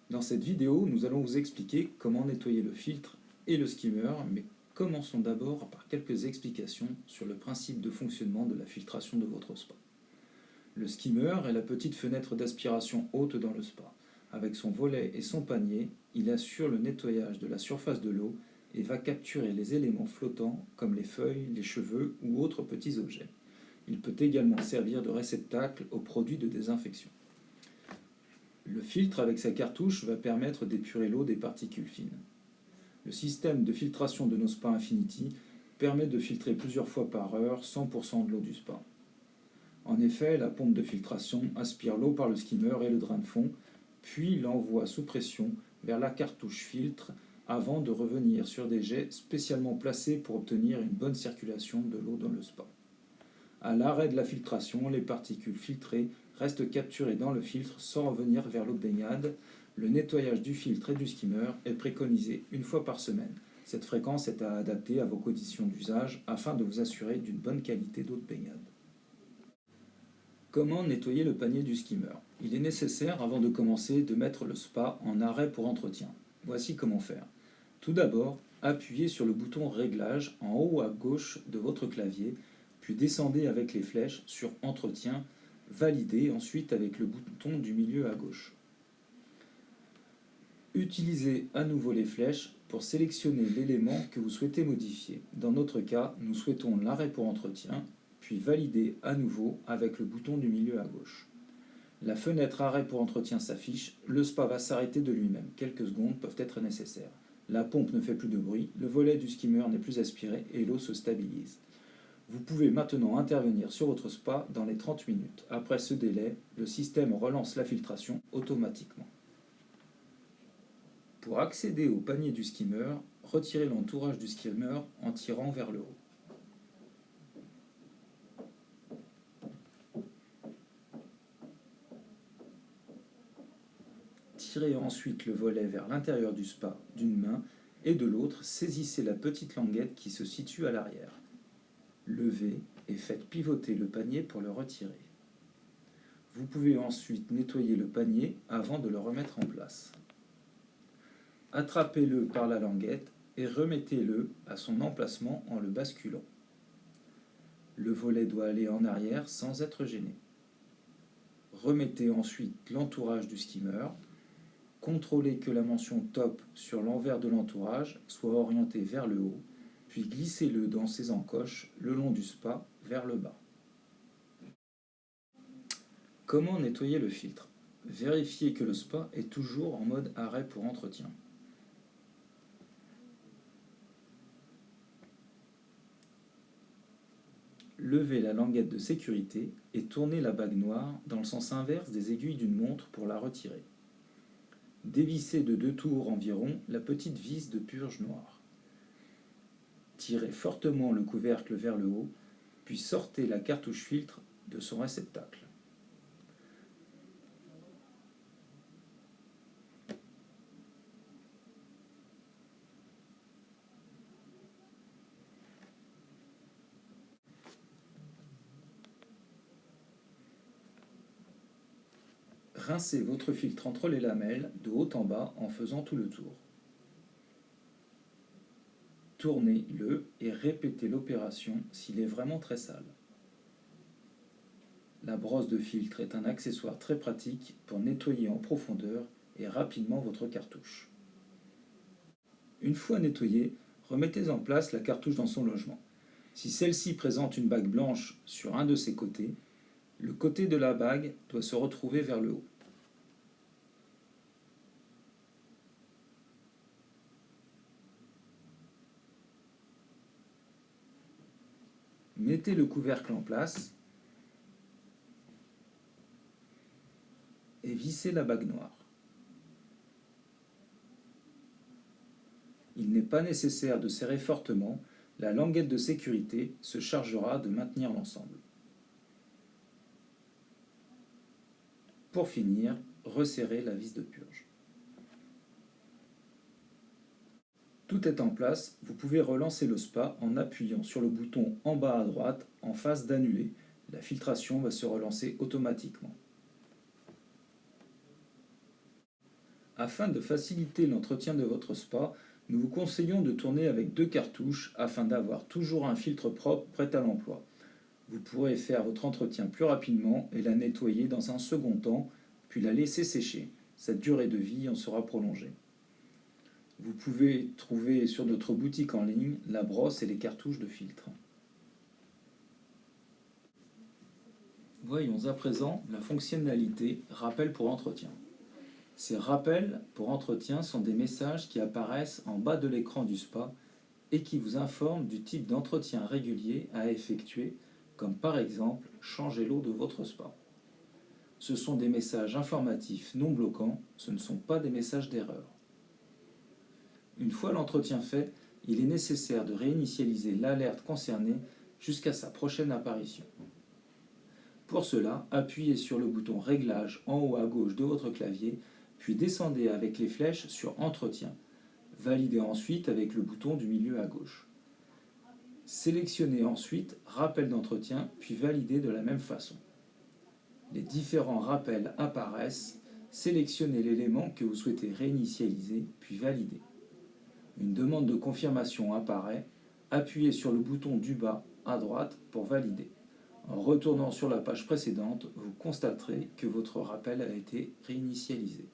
Dans cette vidéo, nous allons vous expliquer comment nettoyer le filtre et le skimmer, mais commençons d'abord par quelques explications sur le principe de fonctionnement de la filtration de votre spa. Le skimmer est la petite fenêtre d'aspiration haute dans le spa. Avec son volet et son panier, il assure le nettoyage de la surface de l'eau et va capturer les éléments flottants comme les feuilles, les cheveux ou autres petits objets. Il peut également servir de réceptacle aux produits de désinfection. Le filtre avec sa cartouche va permettre d'épurer l'eau des particules fines. Le système de filtration de nos spas Infinity permet de filtrer plusieurs fois par heure 100% de l'eau du spa. En effet, la pompe de filtration aspire l'eau par le skimmer et le drain de fond, puis l'envoie sous pression vers la cartouche filtre avant de revenir sur des jets spécialement placés pour obtenir une bonne circulation de l'eau dans le spa. À l'arrêt de la filtration, les particules filtrées restent capturées dans le filtre sans revenir vers l'eau de baignade. Le nettoyage du filtre et du skimmer est préconisé une fois par semaine. Cette fréquence est à adapter à vos conditions d'usage afin de vous assurer d'une bonne qualité d'eau de baignade. Comment nettoyer le panier du skimmer? Il est nécessaire, avant de commencer, de mettre le spa en arrêt pour entretien. Voici comment faire. Tout d'abord, appuyez sur le bouton Réglage en haut à gauche de votre clavier, puis descendez avec les flèches sur Entretien, validez ensuite avec le bouton du milieu à gauche. Utilisez à nouveau les flèches pour sélectionner l'élément que vous souhaitez modifier. Dans notre cas, nous souhaitons l'arrêt pour entretien, puis valider à nouveau avec le bouton du milieu à gauche. La fenêtre arrêt pour entretien s'affiche, le spa va s'arrêter de lui-même. Quelques secondes peuvent être nécessaires. La pompe ne fait plus de bruit, le volet du skimmer n'est plus aspiré et l'eau se stabilise. Vous pouvez maintenant intervenir sur votre spa dans les 30 minutes. Après ce délai, le système relance la filtration automatiquement. Pour accéder au panier du skimmer, retirez l'entourage du skimmer en tirant vers le haut. Tirez ensuite le volet vers l'intérieur du spa d'une main et de l'autre, saisissez la petite languette qui se situe à l'arrière. Levez et faites pivoter le panier pour le retirer. Vous pouvez ensuite nettoyer le panier avant de le remettre en place. Attrapez-le par la languette et remettez-le à son emplacement en le basculant. Le volet doit aller en arrière sans être gêné. Remettez ensuite l'entourage du skimmer. Contrôlez que la mention Top sur l'envers de l'entourage soit orientée vers le haut, puis glissez-le dans ses encoches le long du spa vers le bas. Comment nettoyer le filtre? Vérifiez que le spa est toujours en mode arrêt pour entretien. Levez la languette de sécurité et tournez la bague noire dans le sens inverse des aiguilles d'une montre pour la retirer. Dévissez de 2 tours environ la petite vis de purge noire. Tirez fortement le couvercle vers le haut, puis sortez la cartouche filtre de son réceptacle. Rincez votre filtre entre les lamelles, de haut en bas, en faisant tout le tour. Tournez-le et répétez l'opération s'il est vraiment très sale. La brosse de filtre est un accessoire très pratique pour nettoyer en profondeur et rapidement votre cartouche. Une fois nettoyée, remettez en place la cartouche dans son logement. Si celle-ci présente une bague blanche sur un de ses côtés, le côté de la bague doit se retrouver vers le haut. Mettez le couvercle en place et vissez la bague noire. Il n'est pas nécessaire de serrer fortement, la languette de sécurité se chargera de maintenir l'ensemble. Pour finir, resserrez la vis de purge. Tout est en place, vous pouvez relancer le spa en appuyant sur le bouton en bas à droite en face d'annuler. La filtration va se relancer automatiquement. Afin de faciliter l'entretien de votre spa, nous vous conseillons de tourner avec 2 cartouches afin d'avoir toujours un filtre propre prêt à l'emploi. Vous pourrez faire votre entretien plus rapidement et la nettoyer dans un second temps, puis la laisser sécher. Sa durée de vie en sera prolongée. Vous pouvez trouver sur notre boutique en ligne la brosse et les cartouches de filtre. Voyons à présent la fonctionnalité Rappel pour entretien. Ces rappels pour entretien sont des messages qui apparaissent en bas de l'écran du spa et qui vous informent du type d'entretien régulier à effectuer, comme par exemple changer l'eau de votre spa. Ce sont des messages informatifs non bloquants, ce ne sont pas des messages d'erreur. Une fois l'entretien fait, il est nécessaire de réinitialiser l'alerte concernée jusqu'à sa prochaine apparition. Pour cela, appuyez sur le bouton Réglages en haut à gauche de votre clavier, puis descendez avec les flèches sur Entretien. Validez ensuite avec le bouton du milieu à gauche. Sélectionnez ensuite Rappel d'entretien, puis validez de la même façon. Les différents rappels apparaissent, sélectionnez l'élément que vous souhaitez réinitialiser, puis validez. Une demande de confirmation apparaît, appuyez sur le bouton du bas à droite pour valider. En retournant sur la page précédente, vous constaterez que votre rappel a été réinitialisé.